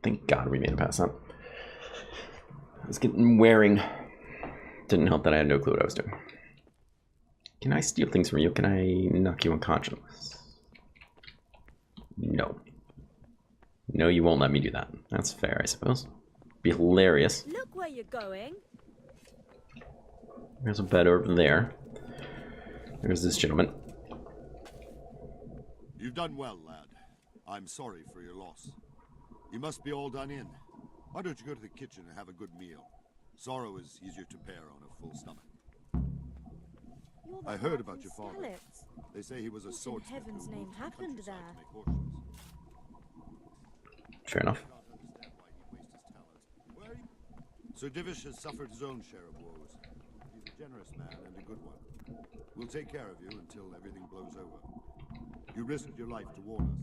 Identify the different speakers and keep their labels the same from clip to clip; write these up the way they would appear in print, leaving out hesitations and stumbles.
Speaker 1: Thank God we made it past that. I was getting wearing. Didn't help that I had no clue what I was doing. Can I steal things from you? Can I knock you unconscious? No. No, you won't let me do that. That's fair, I suppose. Be hilarious.
Speaker 2: Look where you're going.
Speaker 1: There's a bed over there. There's this gentleman.
Speaker 3: You've done well, lad. I'm sorry for your loss. You must be all done in. Why don't you go to the kitchen and have a good meal? Sorrow is easier to bear on a full stomach. I heard about your father. They say he was a swordsmith.
Speaker 2: What in heaven's name happened there?
Speaker 1: Fair enough.
Speaker 3: Sir Divish has suffered his own share of woes. He's a generous man and a good one. We'll take care of you until everything blows over. You risked your life to warn us.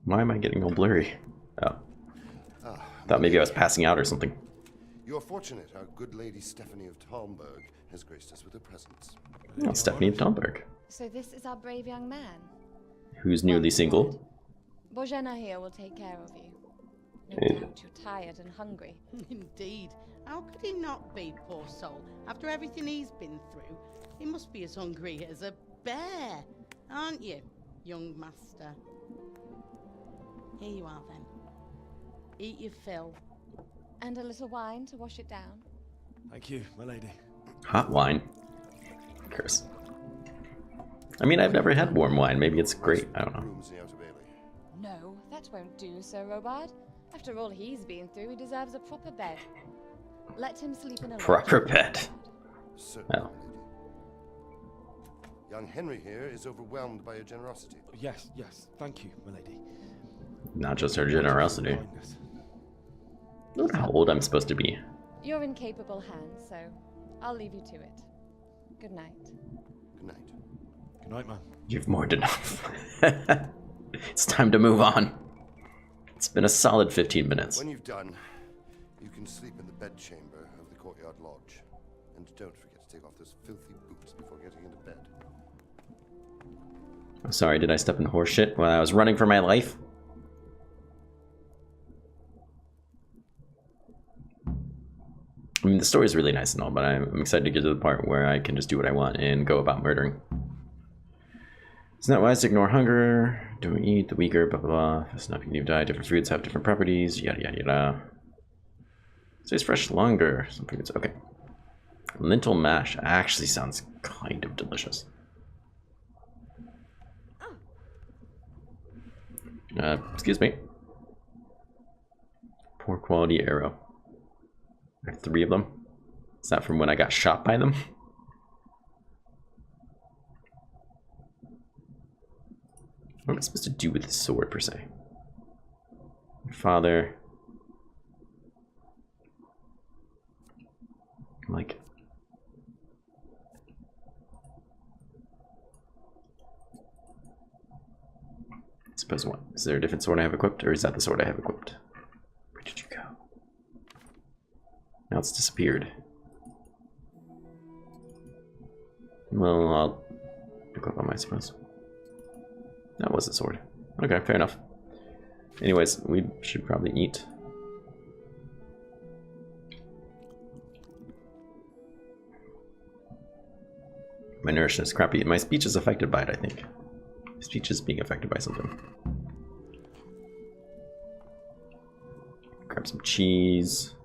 Speaker 1: Why am I getting all blurry? Oh. Thought maybe I was passing out or something.
Speaker 4: You're fortunate our good lady Stephanie of Talmberg has graced us with her presence.
Speaker 1: Oh, Stephanie of Talmberg.
Speaker 5: So this is our brave young man?
Speaker 1: Who's newly single.
Speaker 5: Bohemia here will take care of you. No doubt you're tired and hungry.
Speaker 6: Indeed. How could he not be, poor soul? After everything he's been through, he must be as hungry as a bear, aren't you, young master? Here you are, then. Eat your fill.
Speaker 5: And a little wine to wash it down.
Speaker 7: Thank you, my lady.
Speaker 1: Hot wine. Curse. I mean, I've never had warm wine. Maybe it's great. I don't know.
Speaker 5: No, that won't do, Sir Robard. After all he's been through, he deserves a proper bed. Let him sleep in a
Speaker 1: proper bed.
Speaker 4: Oh. Young Henry here is overwhelmed by your generosity.
Speaker 7: Yes, thank you, my lady.
Speaker 1: Not just her generosity. Look how old I'm supposed to be.
Speaker 5: You're in capable hands, so I'll leave you to it. Good night.
Speaker 4: Good night.
Speaker 7: Good night, man.
Speaker 1: You've more than enough. It's time to move on. It's been a solid 15 minutes.
Speaker 4: When you've done, you can sleep in the bedchamber of the courtyard lodge. And don't forget to take off those filthy boots before getting into bed.
Speaker 1: I'm sorry, did I step in horse shit while I was running for my life? I mean, the story's really nice and all, but I'm excited to get to the part where I can just do what I want and go about murdering. It's not wise to ignore hunger. Don't eat the weaker, blah, blah, blah. Fast enough, you need to die. Different foods have different properties, yada, yada, yada. Stays fresh longer. Some foods, okay. Lentil mash actually sounds kind of delicious. Excuse me. Poor quality arrow. There are 3 of them. Is that from when I got shot by them? What am I supposed to do with this sword, per se? My father. Like. I suppose what? Is there a different sword I have equipped, or is that the sword I have equipped? Where did you go? Now it's disappeared. Well, I'll equip them, I suppose. That was a sword. Okay, fair enough. Anyways, we should probably eat. My nourishment is crappy. My speech is affected by it, I think. My speech is being affected by something. Grab some cheese.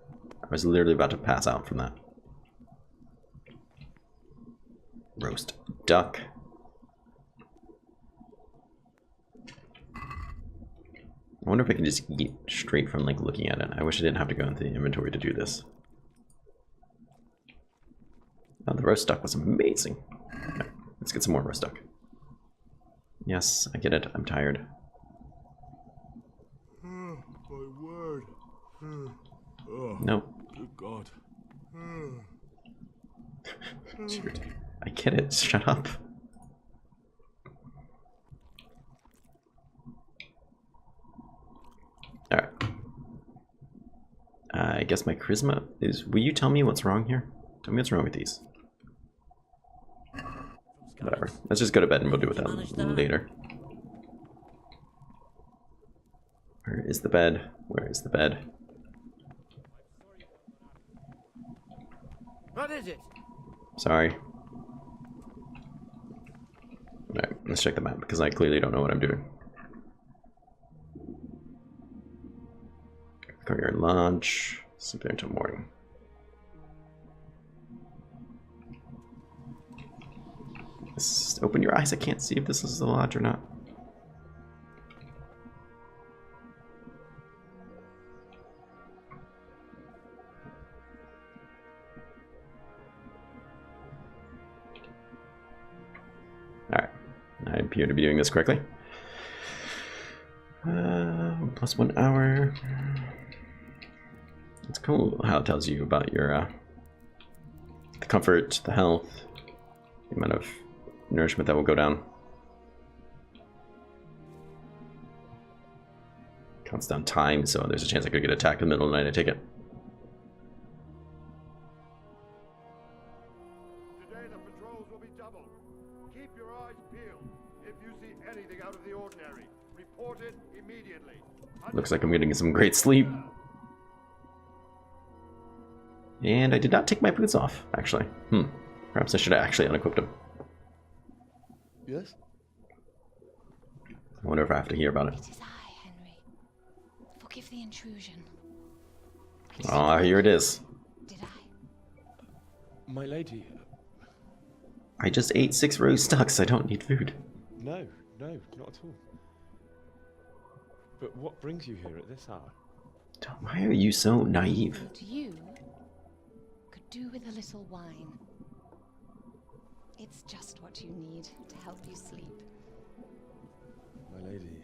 Speaker 1: I was literally about to pass out from that. Roast duck. I wonder if I can just eat straight from like looking at it. I wish I didn't have to go into the inventory to do this. Oh, the roast duck was amazing. Okay, let's get some more roast duck. Yes, I get it. I'm tired.
Speaker 3: My word.
Speaker 1: No.
Speaker 3: Good God.
Speaker 1: I get it. Shut up. Alright. I guess my charisma is... Will you tell me what's wrong here? Tell me what's wrong with these. Whatever. Let's just go to bed and we'll deal with that later. Where is the bed? Where is the bed?
Speaker 8: What is it?
Speaker 1: Sorry. Alright, let's check the map because I clearly don't know what I'm doing. Courtyard Lodge. Sleep there until morning. Open your eyes. I can't see if this is the lodge or not. Alright. I appear to be doing this correctly. Plus 1 hour. It's cool how it tells you about your the comfort, the health, the amount of nourishment that will go down. Counts down time, so there's a chance I could get attacked in the middle of the night. I take it.
Speaker 3: Today the patrols will be doubled. Keep your eyes peeled. If you see anything out of the ordinary, report it immediately.
Speaker 1: Looks like I'm getting some great sleep. And I did not take my boots off, actually. Perhaps I should have actually unequipped them.
Speaker 7: Yes?
Speaker 1: I wonder if I have to hear about it.
Speaker 5: It is I, Henry. Forgive the intrusion.
Speaker 1: Oh, here it is.
Speaker 5: Did I?
Speaker 7: My lady.
Speaker 1: I just ate 6 roast ducks. I don't need food.
Speaker 7: No, not at all. But what brings you here at this hour?
Speaker 1: Why are you so naive?
Speaker 5: What you could do with a little wine. It's just what you need to help you sleep.
Speaker 7: My lady,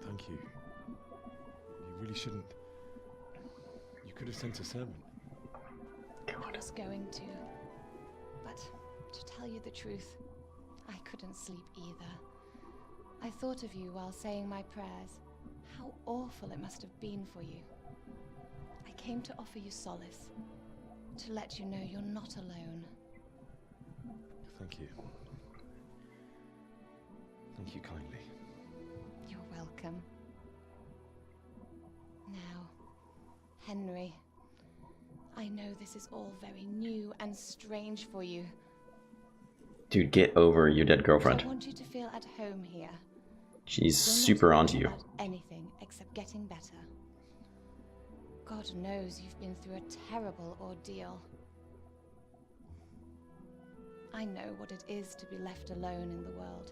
Speaker 7: thank you. You really shouldn't. You could have sent a servant.
Speaker 5: I was going to. But to tell you the truth, I couldn't sleep either. I thought of you while saying my prayers. How awful it must have been for you. I came to offer you solace. To let you know you're not alone.
Speaker 7: Thank you. Thank you kindly.
Speaker 5: You're welcome. Now, Henry, I know this is all very new and strange for you.
Speaker 1: Dude, get over your dead girlfriend.
Speaker 5: I want you to feel at home here.
Speaker 1: She's
Speaker 5: You're not
Speaker 1: super
Speaker 5: worried
Speaker 1: onto you.
Speaker 5: about anything except getting better. God knows you've been through a terrible ordeal. I know what it is to be left alone in the world.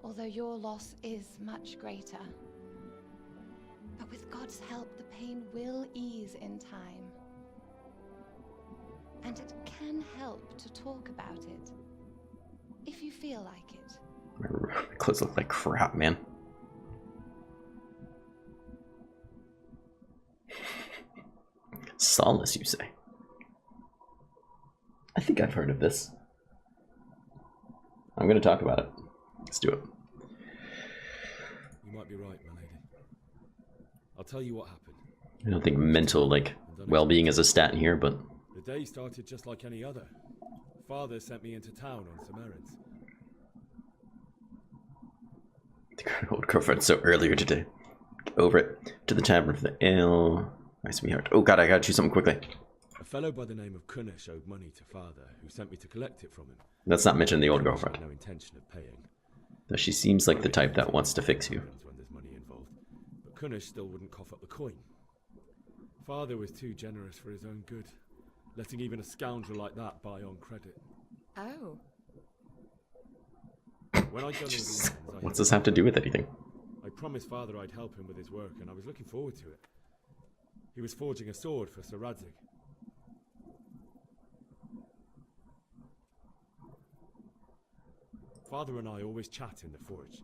Speaker 5: Although your loss is much greater. But with God's help, the pain will ease in time. And it can help to talk about it. If you feel like it.
Speaker 1: My clothes look like crap, man. Solace, you say? I think I've heard of this. I'm going to talk about it. Let's do it.
Speaker 7: You might be right, my lady. I'll tell you what happened.
Speaker 1: I don't think mental, like, well-being is a stat in here, but...
Speaker 7: The day started just like any other. Father sent me into town on some errands.
Speaker 1: The old girlfriend so earlier today. Get over it. To the tavern for the ale. My sweetheart. Oh god, I gotta choose something quickly.
Speaker 7: A fellow by the name of Kunnish owed money to Father, who sent me to collect it from him.
Speaker 1: Let's not mention the old
Speaker 7: Kunnish
Speaker 1: girlfriend.
Speaker 7: had no intention of paying.
Speaker 1: Though she seems like the type that wants to fix you.
Speaker 7: When there's money involved, but Kunnish still wouldn't cough up the coin. Father was too generous for his own good, letting even a scoundrel like that buy on credit.
Speaker 5: Oh.
Speaker 7: When I'd done all the errands,
Speaker 1: What's this have to do with anything?
Speaker 7: I promised Father I'd help him with his work, and I was looking forward to it. He was forging a sword for Sir Radzig. Father and I always chat in the forge.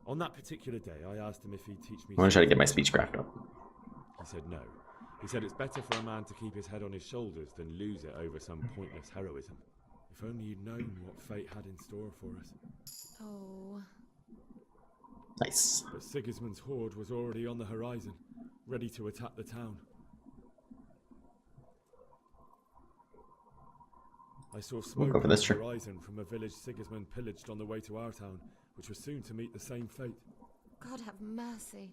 Speaker 7: On that particular day, I asked him if he'd teach me...
Speaker 1: I want to try to get my speechcraft up.
Speaker 7: He said no. He said it's better for a man to keep his head on his shoulders than lose it over some pointless heroism. If only you'd known what fate had in store for us.
Speaker 5: Oh.
Speaker 1: Nice.
Speaker 7: But Sigismund's horde was already on the horizon, ready to attack the town. I saw smoke
Speaker 1: go for
Speaker 7: on
Speaker 1: this
Speaker 7: the
Speaker 1: tree.
Speaker 7: horizon from a village Sigismund pillaged on the way to our town, which was soon to meet the same fate.
Speaker 5: God have mercy.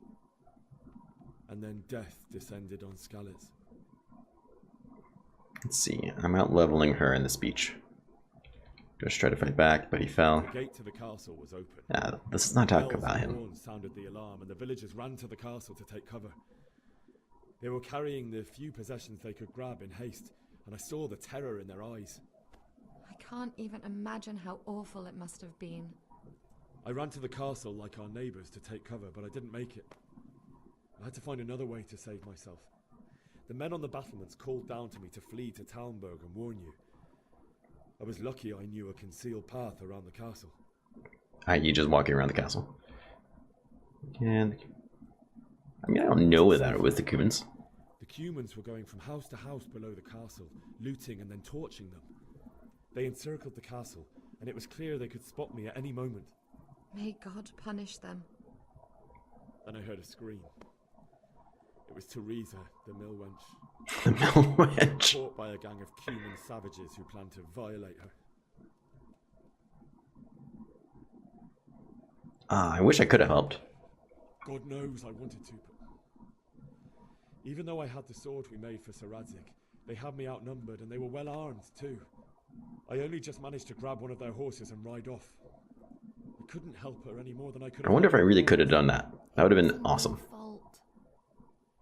Speaker 7: And then death descended on Scalets.
Speaker 1: Let's see. I'm out leveling her in the speech. Just try to fight back, but he fell.
Speaker 7: The gate to the castle was open.
Speaker 1: Yeah, this is not talk
Speaker 7: Bells
Speaker 1: about
Speaker 7: and
Speaker 1: him.
Speaker 7: horns sounded the alarm, and the villagers ran to the castle to take cover. They were carrying the few possessions they could grab in haste, and I saw the terror in their eyes.
Speaker 5: I can't even imagine how awful it must have been.
Speaker 7: I ran to the castle like our neighbours to take cover, but I didn't make it. I had to find another way to save myself. The men on the battlements called down to me to flee to Talmberg and warn you. I was lucky I knew a concealed path around the castle.
Speaker 1: You just walking around the castle. And I mean, I don't know that with the Cumans.
Speaker 7: The Cumans were going from house to house below the castle, looting and then torching them. They encircled the castle, and it was clear they could spot me at any moment.
Speaker 5: May God punish them.
Speaker 7: Then I heard a scream. It was Teresa, the mill wench.
Speaker 1: The mill wench.
Speaker 7: Caught by a gang of Cuman savages who planned to violate her.
Speaker 1: I wish I could have helped.
Speaker 7: God knows I wanted to, but... Even though I had the sword we made for Sir Radzik, they had me outnumbered and they were well armed too. I only just managed to grab one of their horses and ride off. I couldn't help her any more than I could have.
Speaker 1: I wonder if I really could have done that. That would have been awesome.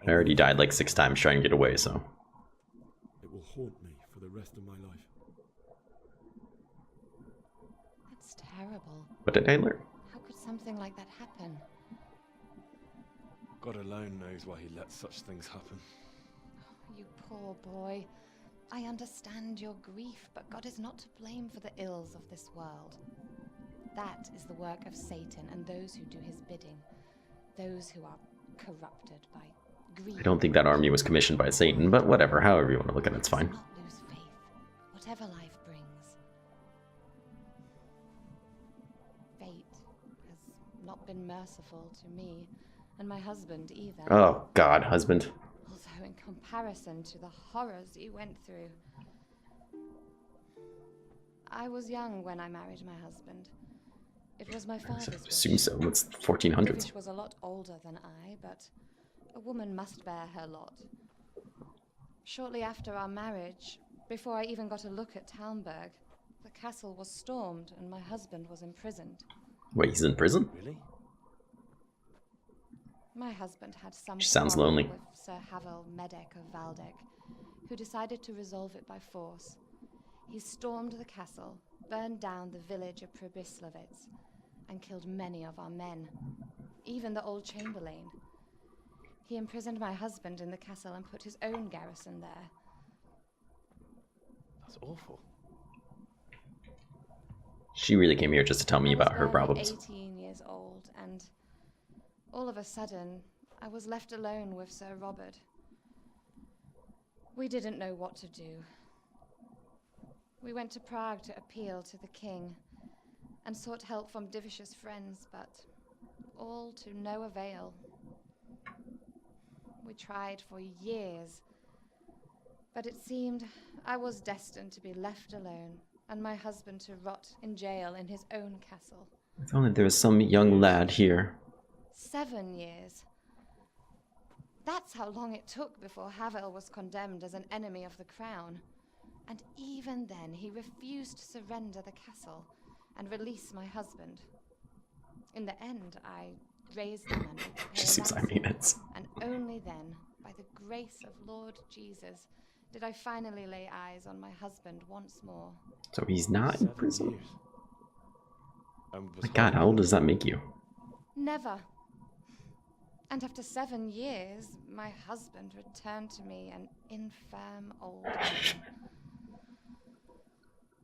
Speaker 1: I already died like 6 times trying to get away, so.
Speaker 7: It will haunt me for the rest of my life.
Speaker 5: That's terrible.
Speaker 1: What did I learn?
Speaker 5: How could something like that happen?
Speaker 7: God alone knows why he lets such things happen.
Speaker 5: Oh, you poor boy. I understand your grief, but God is not to blame for the ills of this world. That is the work of Satan and those who do his bidding. Those who are corrupted by greed.
Speaker 1: I don't think that army was commissioned by Satan, but whatever, however you want to look at it, it's fine.
Speaker 5: Not lose faith, whatever life brings. Fate has not been merciful to me, and my husband either.
Speaker 1: Oh God, husband.
Speaker 5: Although in comparison to the horrors you went through. I was young when I married my husband. It was my father's
Speaker 1: I
Speaker 5: wish.
Speaker 1: assume so. It's 1400s.
Speaker 5: Divish was a lot older than I, but a woman must bear her lot. Shortly after our marriage, before I even got a look at Talmberg, the castle was stormed and my husband was imprisoned.
Speaker 1: Wait, he's in prison?
Speaker 7: Really?
Speaker 5: My husband had some
Speaker 1: She sounds
Speaker 5: quarrel
Speaker 1: lonely.
Speaker 5: with Sir Havel Medek of Valdek, who decided to resolve it by force. He stormed the castle, burned down the village of Probislavitz, and killed many of our men, even the old chamberlain. He imprisoned my husband in the castle and put his own garrison there.
Speaker 7: That's awful.
Speaker 1: She really came here just to tell me about her
Speaker 5: I was
Speaker 1: problems.
Speaker 5: 18 years old, and all of a sudden, I was left alone with Sir Robert. We didn't know what to do. We went to Prague to appeal to the king, and sought help from Divish's friends, but all to no avail. We tried for years, but it seemed I was destined to be left alone, and my husband to rot in jail in his own castle.
Speaker 1: If only there was some young lad here.
Speaker 5: 7 years. That's how long it took before Havel was condemned as an enemy of the crown. And even then, he refused to surrender the castle and release my husband. In the end, I raised the money to pay
Speaker 1: She
Speaker 5: a
Speaker 1: seems
Speaker 5: ransom,
Speaker 1: Iranians.
Speaker 5: and only then, by the grace of Lord Jesus, did I finally lay eyes on my husband once more.
Speaker 1: So he's not in
Speaker 7: 7
Speaker 1: prison?
Speaker 7: years.
Speaker 1: My God, how old does that make you?
Speaker 5: Never. And after 7 years, my husband returned to me an infirm old man.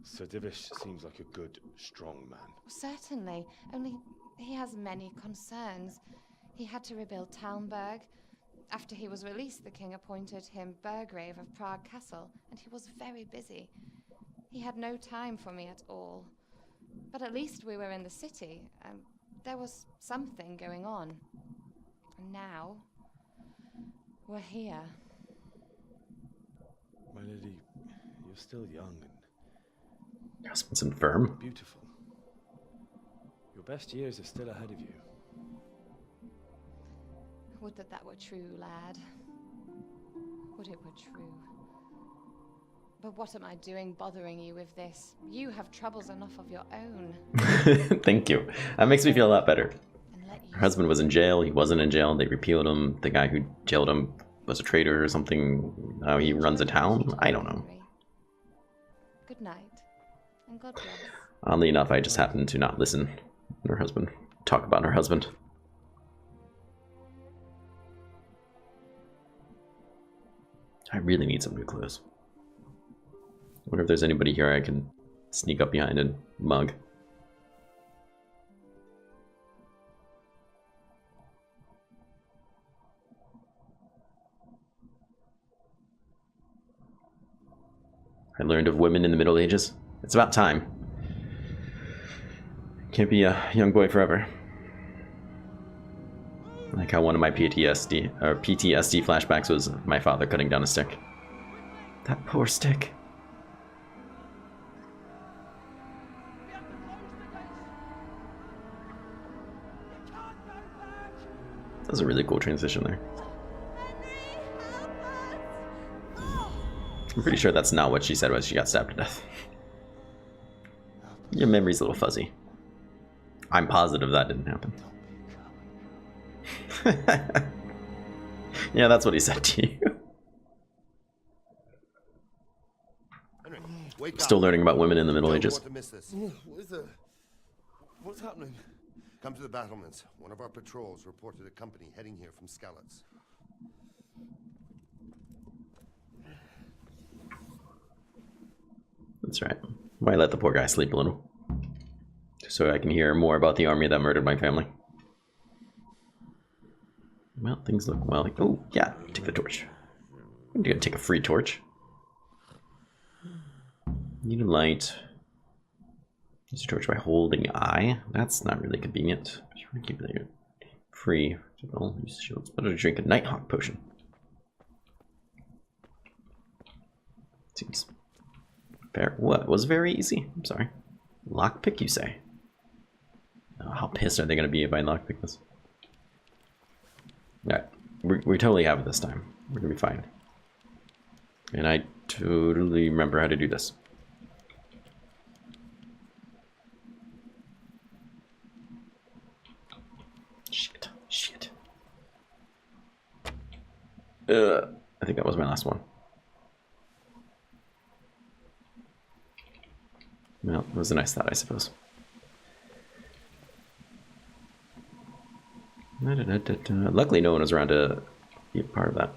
Speaker 7: Sir Divish seems like a good, strong man.
Speaker 5: Certainly, only he has many concerns. He had to rebuild Talmberg. After he was released, the king appointed him Burgrave of Prague Castle, and he was very busy. He had no time for me at all. But at least we were in the city, and there was something going on. And now, we're here.
Speaker 7: My lady, you're still young and
Speaker 1: Your husband's infirm.
Speaker 7: beautiful. Your best years are still ahead of you.
Speaker 5: Would that that were true, lad. Would it were true. But what am I doing bothering you with this? You have troubles enough of your own.
Speaker 1: Thank you. That makes me feel a lot better.
Speaker 5: And let you
Speaker 1: Her husband was in jail. He wasn't in jail. They repealed him. The guy who jailed him was a traitor or something. Now he runs a town. I don't know.
Speaker 5: Good night, and God bless.
Speaker 1: Oddly enough, I just happened to not listen to her husband talk about her husband. I really need some new clothes. I wonder if there's anybody here I can sneak up behind and mug. I learned of women in the Middle Ages. It's about time. Can't be a young boy forever. Like how one of my PTSD flashbacks was my father cutting down a stick. That poor stick. That was a really cool transition there. I'm pretty sure that's not what she said when she got stabbed to death. Your memory's a little fuzzy. I'm positive that didn't happen. Yeah, that's what he said to you. Still learning about women in the Middle Ages.
Speaker 4: What's happening? Come to the battlements. One of our patrols reported a company heading here from Skalitz.
Speaker 1: That's right. Why let the poor guy sleep a little? Just so I can hear more about the army that murdered my family. Well, things look well. Oh, yeah, take the torch. I'm gonna take a free torch. Need a light. Use a torch by holding I. That's not really convenient. Just want to keep it free. I'll use shields. Better to drink a Nighthawk potion. Seems fair. What was very easy? I'm sorry. Lockpick, you say? Oh, how pissed are they going to be if I lockpick this? Alright, we totally have it this time. We're going to be fine. And I totally remember how to do this. Shit. I think that was my last one. Well, it was a nice thought, I suppose. Luckily, no one was around to be a part of that.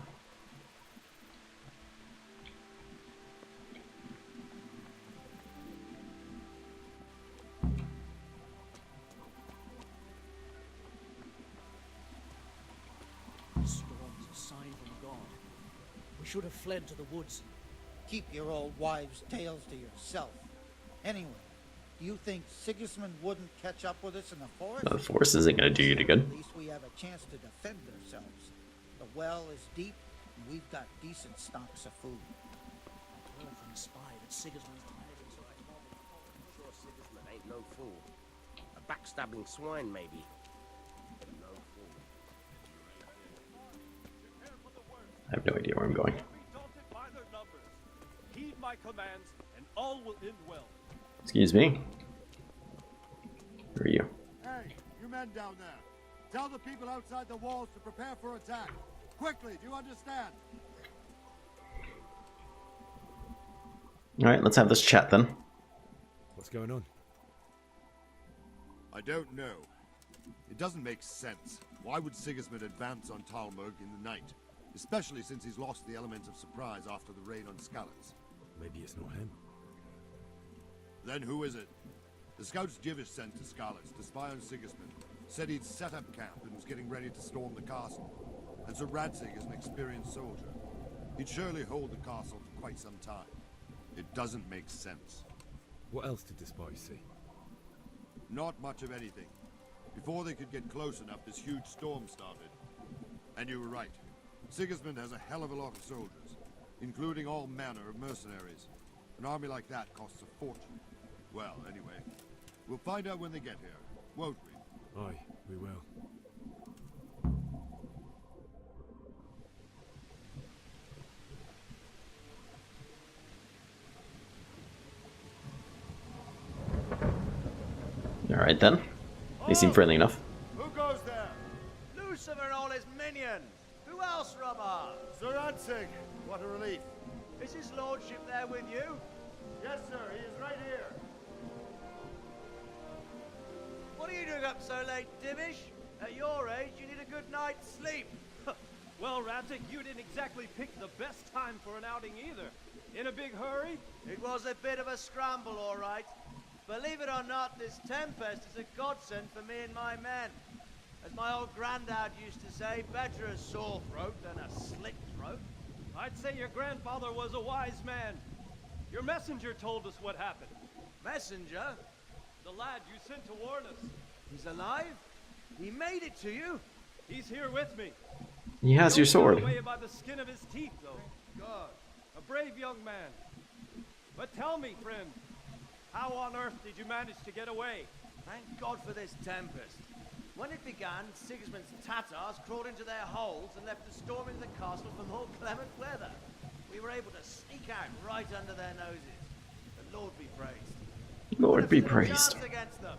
Speaker 8: Storm's a sign from God. We should have fled to the woods.
Speaker 9: Keep your old wives' tales to yourself. Anyway, do you think Sigismund wouldn't catch up with us in the forest?
Speaker 1: The forest isn't going to do you any good.
Speaker 9: At least we have a chance to defend ourselves. The well is deep, and we've got decent stocks of food.
Speaker 8: I heard from a spy that Sigismund's
Speaker 10: I'm sure Sigismund ain't no fool. A backstabbing swine, maybe. No fool.
Speaker 1: I have no idea where I'm going.
Speaker 11: Heed my commands, and all will end well.
Speaker 1: Excuse me. Who are you?
Speaker 3: Hey, you men down there. Tell the people outside the walls to prepare for attack. Quickly, do you understand?
Speaker 1: Alright, let's have this chat then.
Speaker 7: What's going on?
Speaker 3: I don't know. It doesn't make sense. Why would Sigismund advance on Talmberg in the night? Especially since he's lost the element of surprise after the raid on Skalitz.
Speaker 7: Maybe it's not him.
Speaker 3: Then who is it? The scouts Jivish sent to Skalitz to spy on Sigismund said he'd set up camp and was getting ready to storm the castle. And Sir Radzig is an experienced soldier. He'd surely hold the castle for quite some time. It doesn't make sense.
Speaker 7: What else did the spies see?
Speaker 3: Not much of anything. Before they could get close enough, this huge storm started. And you were right. Sigismund has a hell of a lot of soldiers, including all manner of mercenaries. An army like that costs a fortune. Well, anyway, we'll find out when they get here, won't we?
Speaker 7: Aye, we will.
Speaker 1: Alright then. They seem friendly enough.
Speaker 3: Who goes there?
Speaker 12: Elusive and all his minions. Who else, Rubber?
Speaker 3: Sir Ansig. What a relief.
Speaker 12: Is his lordship there with you?
Speaker 3: Yes, sir. He is right here.
Speaker 12: What are you doing up so late, Dimmish? At your age, you need a good night's sleep.
Speaker 11: Well, Raptic, you didn't exactly pick the best time for an outing either. In a big hurry?
Speaker 12: It was a bit of a scramble, all right. Believe it or not, this tempest is a godsend for me and my men. As my old granddad used to say, better a sore throat than a slit throat.
Speaker 11: I'd say your grandfather was a wise man. Your messenger told us what happened.
Speaker 12: Messenger?
Speaker 11: The lad you sent to warn us.
Speaker 12: He's alive? He made it to you?
Speaker 11: He's here with me.
Speaker 1: He has your sword.
Speaker 11: Away by the skin of his teeth, though. God, a brave young man. But tell me, friend, how on earth did you manage to get away?
Speaker 12: Thank God for this tempest. When it began, Sigismund's Tatars crawled into their holes and left the storm into the castle for more clement weather. We were able to sneak out right under their noses. The Lord be praised.
Speaker 1: Lord be
Speaker 12: Stood a
Speaker 1: praised.
Speaker 12: chance against them.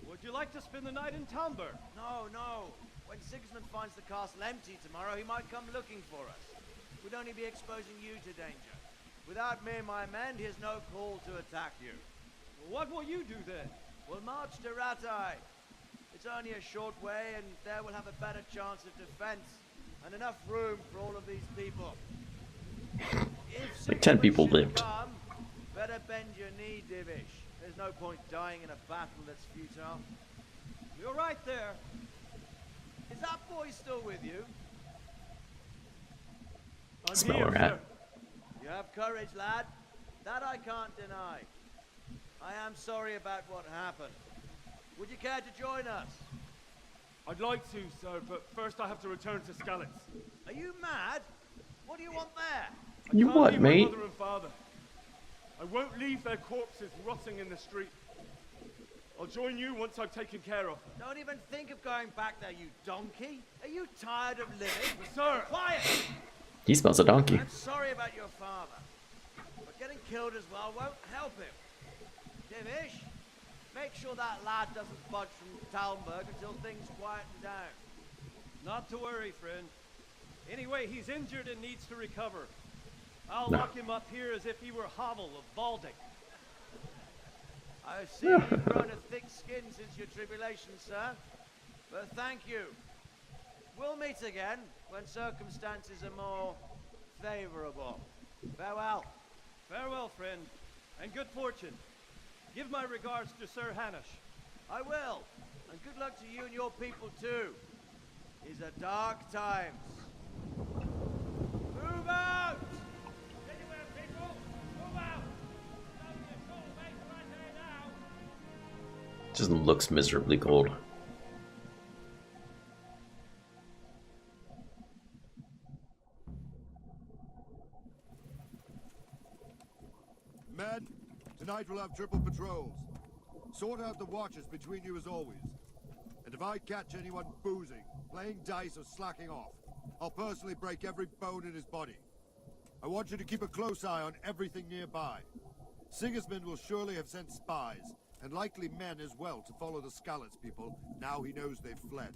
Speaker 11: Would you like to spend the night in Talmberg?
Speaker 12: No, no. When Sigismund finds the castle empty tomorrow, he might come looking for us. We'd only be exposing you to danger. Without me and my men, he has no call to attack you.
Speaker 11: What will you do then?
Speaker 12: We'll march to Ratai. It's only a short way, and there we'll have a better chance of defense and enough room for all of these people. If
Speaker 1: Like 10 people
Speaker 12: Sigismund should
Speaker 1: lived.
Speaker 12: come, better bend your knee, Divish. There's no point dying in a battle that's futile.
Speaker 11: You're right there.
Speaker 12: Is that boy still with you?
Speaker 11: I'm
Speaker 1: Smell
Speaker 11: here,
Speaker 1: a rat.
Speaker 11: sir.
Speaker 12: You have courage, lad. That I can't deny. I am sorry about what happened. Would you care to join us?
Speaker 11: I'd like to, sir, but first I have to return to Skalitz.
Speaker 12: Are you mad? What do you want there?
Speaker 1: You
Speaker 11: Can't
Speaker 1: what,
Speaker 11: leave
Speaker 1: mate?
Speaker 11: My mother and father. I won't leave their corpses rotting in the street. I'll join you once I've taken care of them.
Speaker 12: Don't even think of going back there, you donkey. Are you tired of living?
Speaker 11: Sir!
Speaker 12: Quiet!
Speaker 1: He smells a donkey.
Speaker 12: I'm sorry about your father, but getting killed as well won't help him. Divish, make sure that lad doesn't budge from Talmberg until things quieten down.
Speaker 11: Not to worry, friend. Anyway, he's injured and needs to recover. I'll
Speaker 1: No.
Speaker 11: lock him up here as if he were Havel of Balding.
Speaker 12: I've seen you've grown a thick skin since your tribulation, sir. But thank you. We'll meet again when circumstances are more favorable. Farewell.
Speaker 11: Farewell, friend, and good fortune. Give my regards to Sir Hanush.
Speaker 12: I will. And good luck to you and your people, too. These are dark times. Move out!
Speaker 11: Anywhere, people! Move out! Don't be a soul mate right there now!
Speaker 1: Just looks miserably cold.
Speaker 3: Men, tonight we'll have triple patrols. Sort out the watches between you as always. And if I catch anyone boozing, playing dice or slacking off, I'll personally break every bone in his body. I want you to keep a close eye on everything nearby. Sigismund will surely have sent spies, and likely men as well, to follow the Skalitz people, now he knows they've fled.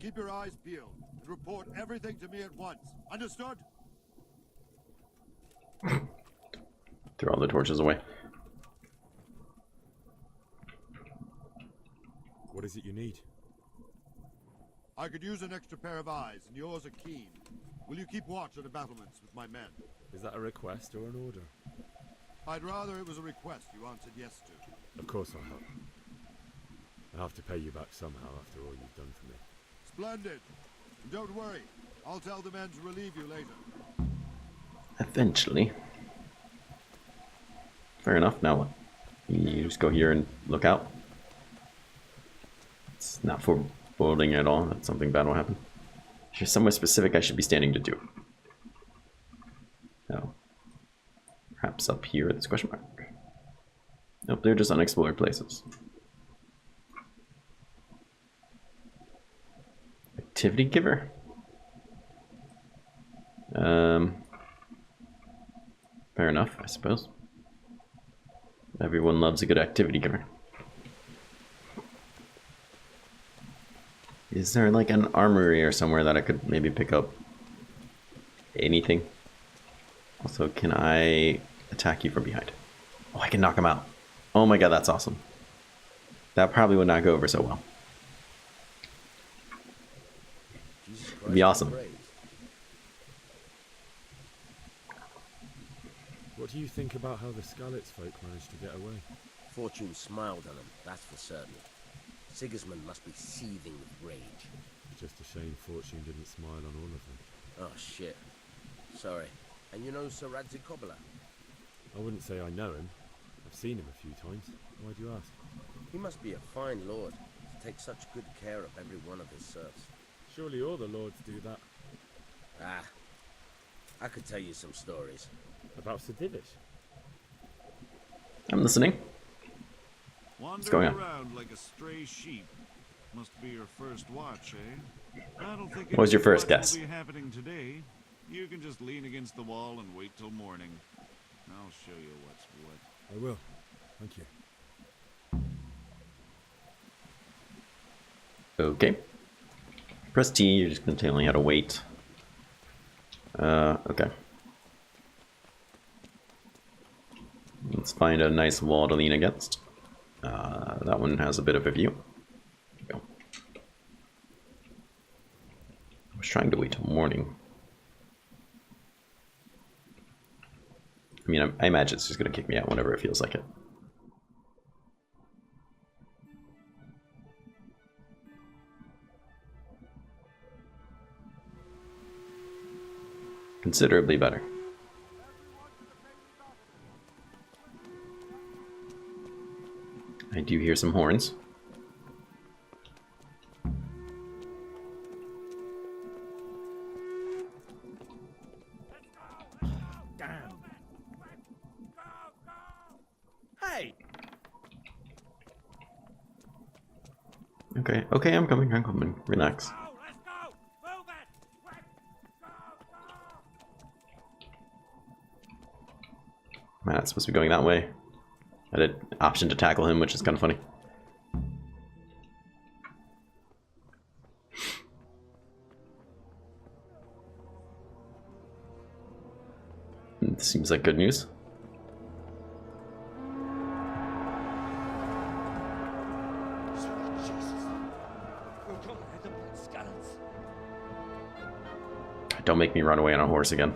Speaker 3: Keep your eyes peeled, and report everything to me at once. Understood?
Speaker 1: Throw all the torches away.
Speaker 7: What is it you need?
Speaker 3: I could use an extra pair of eyes, and yours are keen. Will you keep watch on the battlements with my men?
Speaker 7: Is that a request or an order?
Speaker 3: I'd rather it was a request you answered yes to.
Speaker 7: Of course I'll help. I'll have to pay you back somehow after all you've done for me.
Speaker 3: Splendid. And don't worry, I'll tell the men to relieve you later.
Speaker 1: Eventually. Fair enough, now what? You just go here and look out. It's not foreboding at all that something bad will happen. Is there somewhere specific I should be standing to do? No. Perhaps up here at this question mark. Nope, they're just unexplored places. Activity giver? Fair enough, I suppose. Everyone loves a good activity giver. Is there like an armory or somewhere that I could maybe pick up anything? Also, can I attack you from behind? Oh, I can knock him out. Oh my god, that's awesome. That probably would not go over so well. It'd be awesome.
Speaker 7: What do you think about how the Skalitz folk managed to get away?
Speaker 10: Fortune smiled on them, that's for certain. Sigismund must be seething with rage.
Speaker 7: Just a shame Fortune didn't smile on all of them.
Speaker 10: Oh shit. Sorry. And you know Sir Radzik Kobyla?
Speaker 7: I wouldn't say I know him. I've seen him a few times. Why do you ask?
Speaker 10: He must be a fine lord to take such good care of every one of his serfs.
Speaker 7: Surely all the lords do that.
Speaker 10: Ah, I could tell you some stories.
Speaker 7: About Sir Divish?
Speaker 1: I'm listening. What's going on?
Speaker 13: Around like a stray sheep. Must be your first watch, eh? I don't think
Speaker 1: what was your first guess?
Speaker 13: Will be happening today. You can just lean against the wall and wait till morning. I'll show you what's what.
Speaker 7: I will. Thank you.
Speaker 1: Okay. Press T, you're just going to tell me how to wait. Okay. Let's find a nice wall to lean against. That one has a bit of a view. There we go. I was trying to wait till morning. I mean, I imagine it's just going to kick me out whenever it feels like it. Considerably better. I do hear some horns.
Speaker 12: Damn. Hey.
Speaker 1: Okay, I'm coming. Relax. Man, it's supposed to be going that way. I had an option to tackle him, which is kind of funny. Seems like good news. Don't make me run away on a horse again.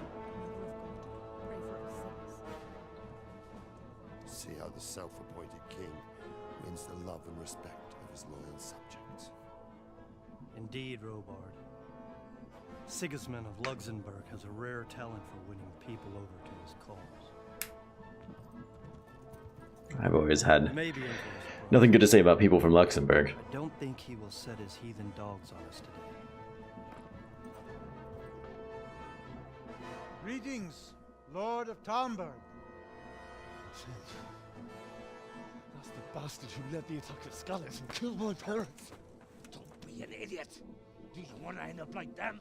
Speaker 4: See how the self-appointed king wins the love and respect of his loyal subjects.
Speaker 11: Indeed, Robard. Sigismund of Luxembourg has a rare talent for winning people over to his cause.
Speaker 1: I've always had nothing good to say about people from Luxembourg.
Speaker 11: I don't think he will set his heathen dogs on us today.
Speaker 14: Greetings, Lord of Talmberg.
Speaker 15: That's the bastard who led the attack at Skalitz and killed my parents.
Speaker 8: Don't be an idiot. Do you want to end up like them?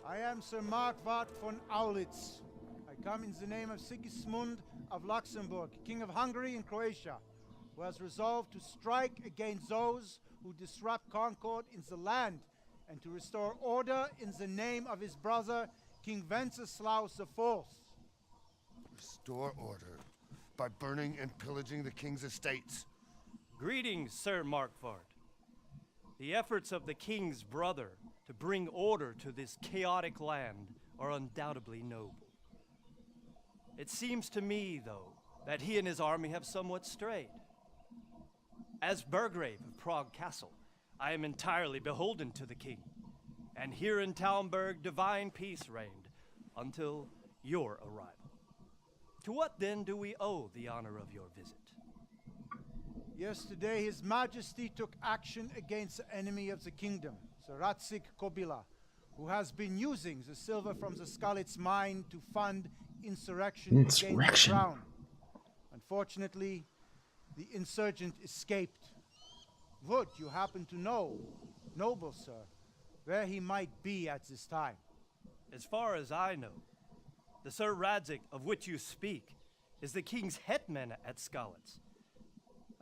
Speaker 14: I am Sir Markwart von Aulitz. I come in the name of Sigismund of Luxembourg, King of Hungary and Croatia, who has resolved to strike against those who disrupt concord in the land and to restore order in the name of his brother, King Wenceslas IV.
Speaker 4: Restore order by burning and pillaging the king's estates.
Speaker 11: Greetings, Sir Markwart. The efforts of the king's brother to bring order to this chaotic land are undoubtedly noble. It seems to me, though, that he and his army have somewhat strayed. As Burgrave of Prague Castle, I am entirely beholden to the king, and here in Talmberg divine peace reigned until your arrival. To what then do we owe the honor of your visit?
Speaker 14: Yesterday his majesty took action against the enemy of the kingdom, Sir Radzik Kobyla, who has been using the silver from the Skalitz mine to fund insurrection against the crown. Unfortunately, the insurgent escaped. Would you happen to know, noble sir, where he might be at this time?
Speaker 11: As far as I know, the Sir Radzik of which you speak is the king's hetman at Skalitz.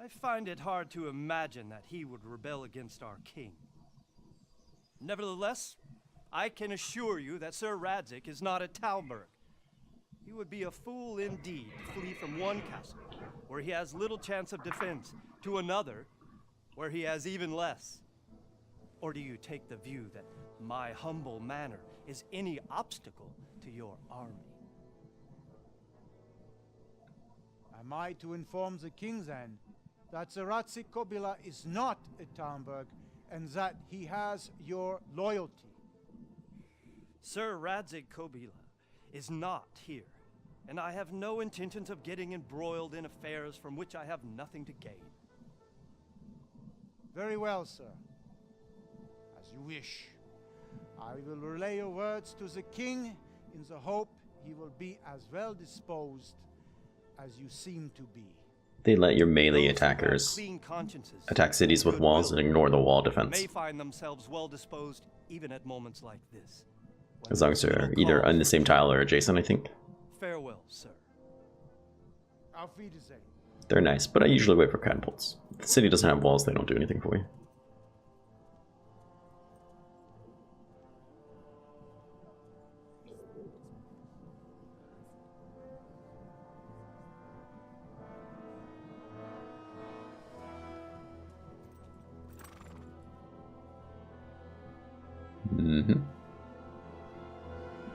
Speaker 11: I find it hard to imagine that he would rebel against our king. Nevertheless, I can assure you that Sir Radzig is not at Talmberg. He would be a fool indeed to flee from one castle, where he has little chance of defense, to another, where he has even less. Or do you take the view that my humble manor is any obstacle to your army?
Speaker 14: Am I to inform the king then that Sir Radzig Kobyla is not at Talmberg and that he has your loyalty?
Speaker 11: Sir Radzig Kobyla is not here, and I have no intentions of getting embroiled in affairs from which I have nothing to gain.
Speaker 14: Very well, sir. As you wish. I will relay your words to the king in the hope he will be as well disposed as you seem to be.
Speaker 1: They let your melee attackers attack cities with walls and ignore the wall defense.
Speaker 11: May find themselves well disposed even at moments like this.
Speaker 1: As long as they're either on the same tile or adjacent, I think.
Speaker 11: Farewell, sir.
Speaker 14: Auf Wiedersehen.
Speaker 1: They're nice, but I usually wait for catapults. If the city doesn't have walls, they don't do anything for you.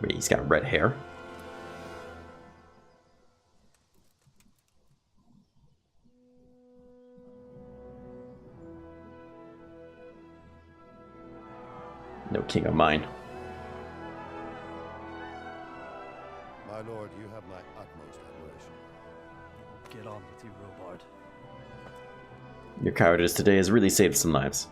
Speaker 1: Wait, he's got red hair? No king of mine.
Speaker 4: My lord, you have my utmost admiration.
Speaker 11: Get on with you, Robard.
Speaker 1: Your cowardice today has really saved some lives.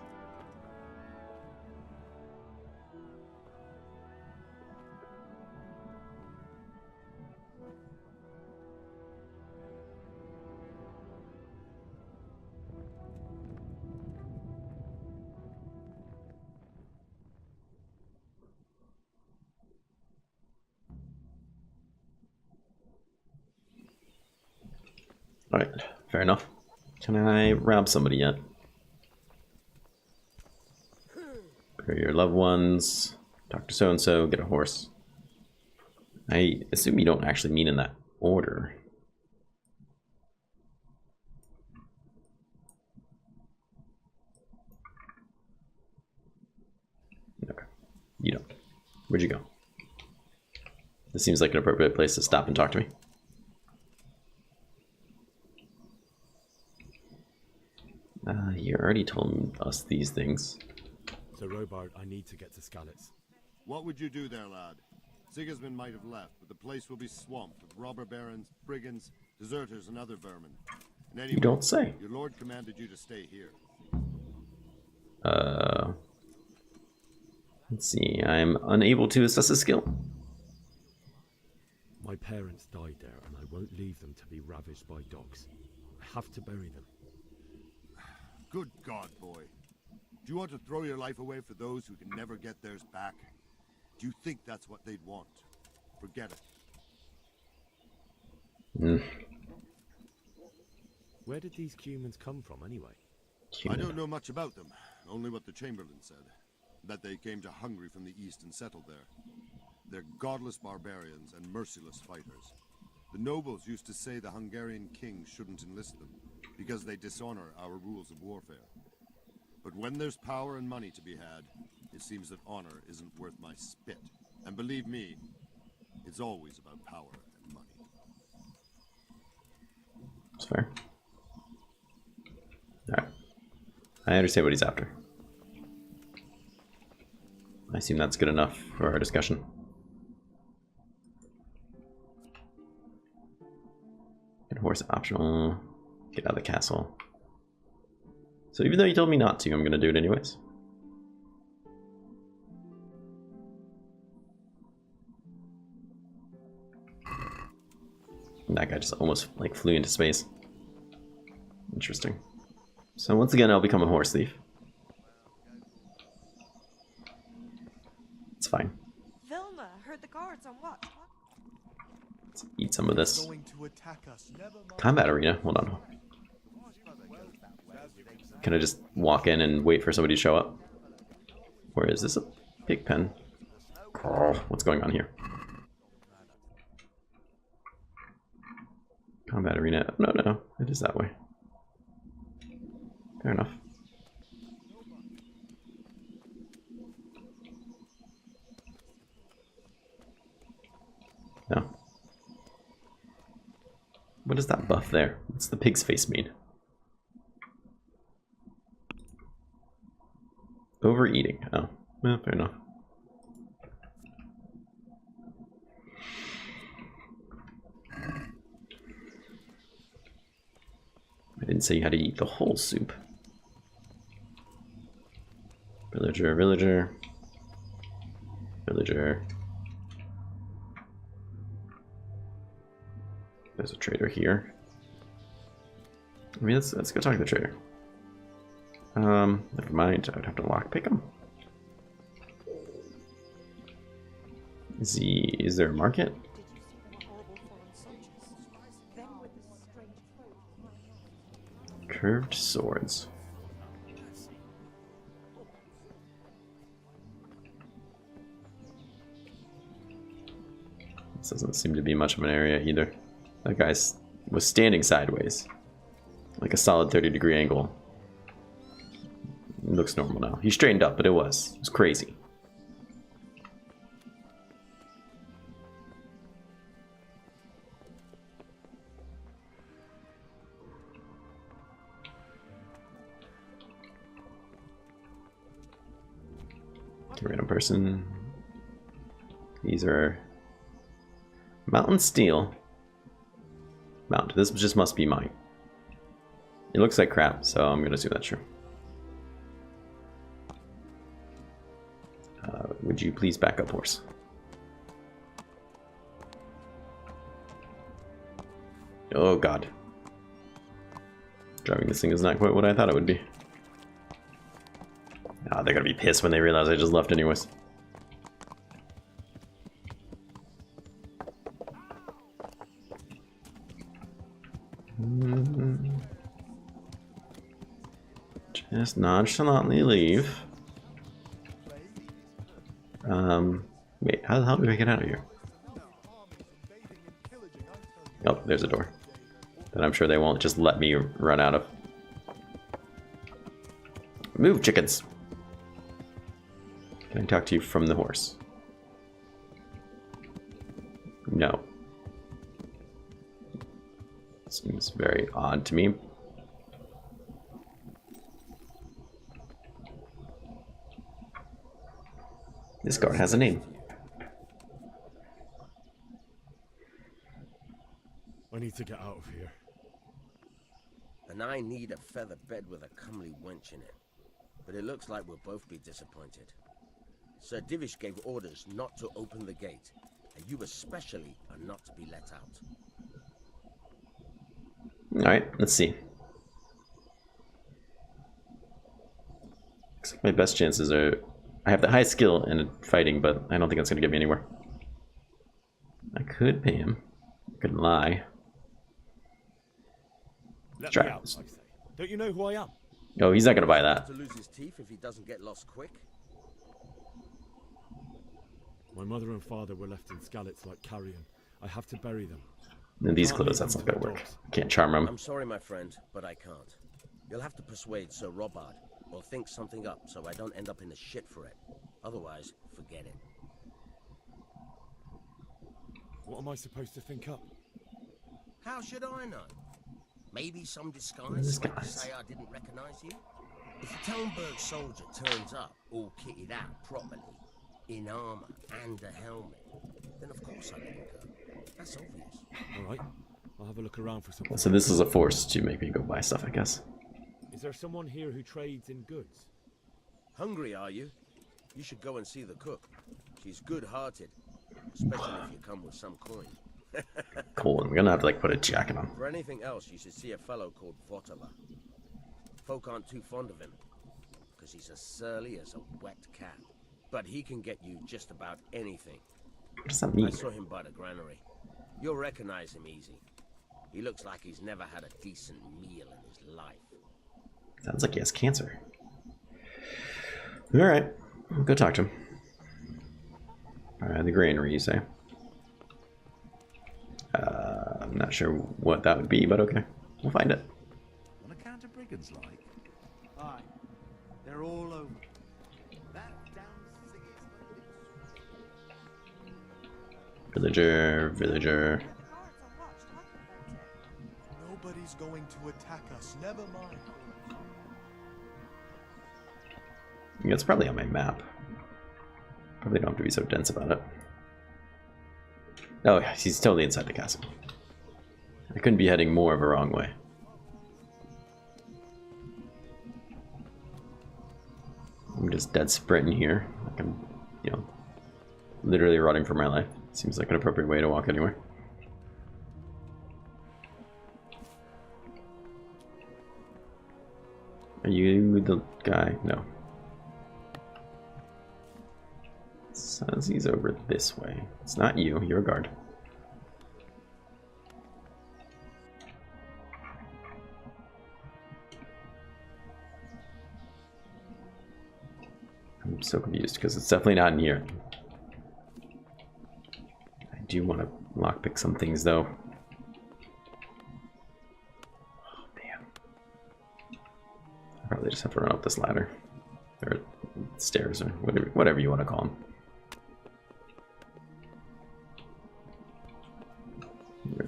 Speaker 1: Alright, fair enough. Can I rob somebody yet? Bury your loved ones. Talk to so-and-so, get a horse. I assume you don't actually mean in that order. Okay, you don't. Where'd you go? This seems like an appropriate place to stop and talk to me. You already told us these things.
Speaker 7: So, Robard, I need to get to Skalitz.
Speaker 3: What would you do there, lad? Sigismund might have left, but the place will be swamped with robber barons, brigands, deserters, and other vermin. And anyway,
Speaker 1: you don't say.
Speaker 3: Your lord commanded you to stay here.
Speaker 1: Let's see. I'm unable to assess his skill.
Speaker 7: My parents died there, and I won't leave them to be ravished by dogs. I have to bury them.
Speaker 3: Good God, boy. Do you want to throw your life away for those who can never get theirs back? Do you think that's what they'd want? Forget it.
Speaker 7: Where did these humans come from, anyway?
Speaker 3: I don't know much about them, only what the Chamberlain said. That they came to Hungary from the east and settled there. They're godless barbarians and merciless fighters. The nobles used to say the Hungarian king shouldn't enlist them, because they dishonor our rules of warfare. But when there's power and money to be had, it seems that honor isn't worth my spit. And believe me, it's always about power and money.
Speaker 1: That's fair. Alright. I understand what he's after. I assume that's good enough for our discussion. Get a horse optional. Get out of the castle. So even though you told me not to, I'm gonna do it anyways. And that guy just almost like flew into space. Interesting. So once again, I'll become a horse thief. It's fine.
Speaker 2: Vilna heard the guards on what?
Speaker 1: Let's eat some of this. Combat arena. Hold on. Can I just walk in and wait for somebody to show up? Or is this a pig pen? Oh, what's going on here? Combat arena. No, no, it is that way. Fair enough. No. What is that buff there? What's the pig's face mean? Overeating. Oh, well, fair enough. I didn't say you had to eat the whole soup. Villager, villager. Villager. There's a trader here. I mean, let's go talk to the trader. Never mind. I would have to lockpick him. Is there a market? Curved swords. This doesn't seem to be much of an area either. That guy was standing sideways, like a solid 30-degree angle. It looks normal now. He straightened up, but it was crazy. Random person. These are mountain steel. Mount. This just must be mine. It looks like crap, so I'm gonna assume that's true. Would you please back up, horse? Oh god. Driving this thing is not quite what I thought it would be. Oh, they're gonna be pissed when they realize I just left anyways. Just nonchalantly leave. Wait, how the hell do I get out of here? Oh, there's a door that I'm sure they won't just let me run out of. Move, chickens! Can I talk to you from the horse? No. Seems very odd to me. This guard has a name.
Speaker 7: I need to get out of here.
Speaker 10: And I need a feather bed with a comely wench in it. But it looks like we'll both be disappointed. Sir Divish gave orders not to open the gate, and you especially are not to be let out.
Speaker 1: Alright, let's see. Looks like my best chances are... I have the high skill in fighting, but I don't think that's going to get me anywhere. I could pay him. I couldn't lie.
Speaker 7: Let
Speaker 1: try.
Speaker 7: Me out, I say. Don't you know who I am?
Speaker 1: Oh, he's not going to buy that.
Speaker 10: To lose his teeth if he doesn't get lost quick.
Speaker 7: My mother and father were left in Skalitz like carrion. I have to bury them.
Speaker 1: In these clothes, that's not going to work. Can't charm him.
Speaker 10: I'm sorry, my friend, but I can't. You'll have to persuade Sir Robard, or think something up so I don't end up in the shit for it. Otherwise, forget it.
Speaker 7: What am I supposed to think up?
Speaker 10: How should I know? Maybe some disguise so I can say I didn't recognize you? If a Talmberg soldier turns up all kitted out properly, in armor and a helmet, then of course I let him go. That's obvious.
Speaker 7: Alright, I'll have a look around for something.
Speaker 1: So this is a force to make me go buy stuff, I guess.
Speaker 7: Is there someone here who trades in goods?
Speaker 10: Hungry, are you? You should go and see the cook. She's good-hearted, especially if you come with some coin.
Speaker 1: Cool, I'm gonna have to like put a jacket on.
Speaker 10: For anything else, you should see a fellow called Votala. Folk aren't too fond of him, because he's as surly as a wet cat. But he can get you just about anything.
Speaker 1: What does that mean?
Speaker 10: I saw him by the granary. You'll recognize him easy. He looks like he's never had a decent meal in his life.
Speaker 1: Sounds like he has cancer. Alright, go talk to him. The granary, you say? I'm not sure what that would be, but okay. We'll find it.
Speaker 13: What a counter brigands like?
Speaker 12: Aye, they're all over.
Speaker 1: Villager.
Speaker 15: Nobody's going to attack us. Never mind.
Speaker 1: Yeah, it's probably on my map. Probably don't have to be so dense about it. Oh, yeah, he's totally inside the castle. I couldn't be heading more of a wrong way. I'm just dead sprinting here. Like I'm, you know, literally running for my life. Seems like an appropriate way to walk anywhere. Are you the guy? No. Says he's over this way. It's not you, you're a guard. I'm so confused because it's definitely not in here. I do want to lockpick some things though. Oh man. I probably just have to run up this ladder. Or stairs or whatever you want to call them.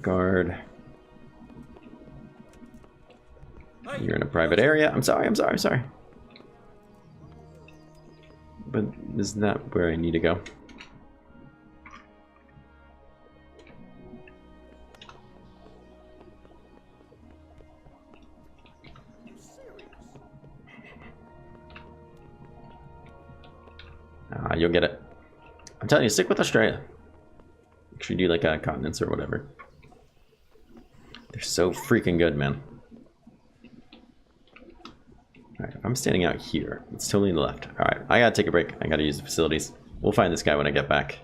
Speaker 1: Guard. You're in a private area. I'm sorry. But isn't that where I need to go? You'll get it. I'm telling you, stick with Australia. Make sure you do like a continents or whatever. They're so freaking good, man. Alright, if I'm standing out here, it's totally to the left. Alright, I gotta take a break. I gotta use the facilities. We'll find this guy when I get back.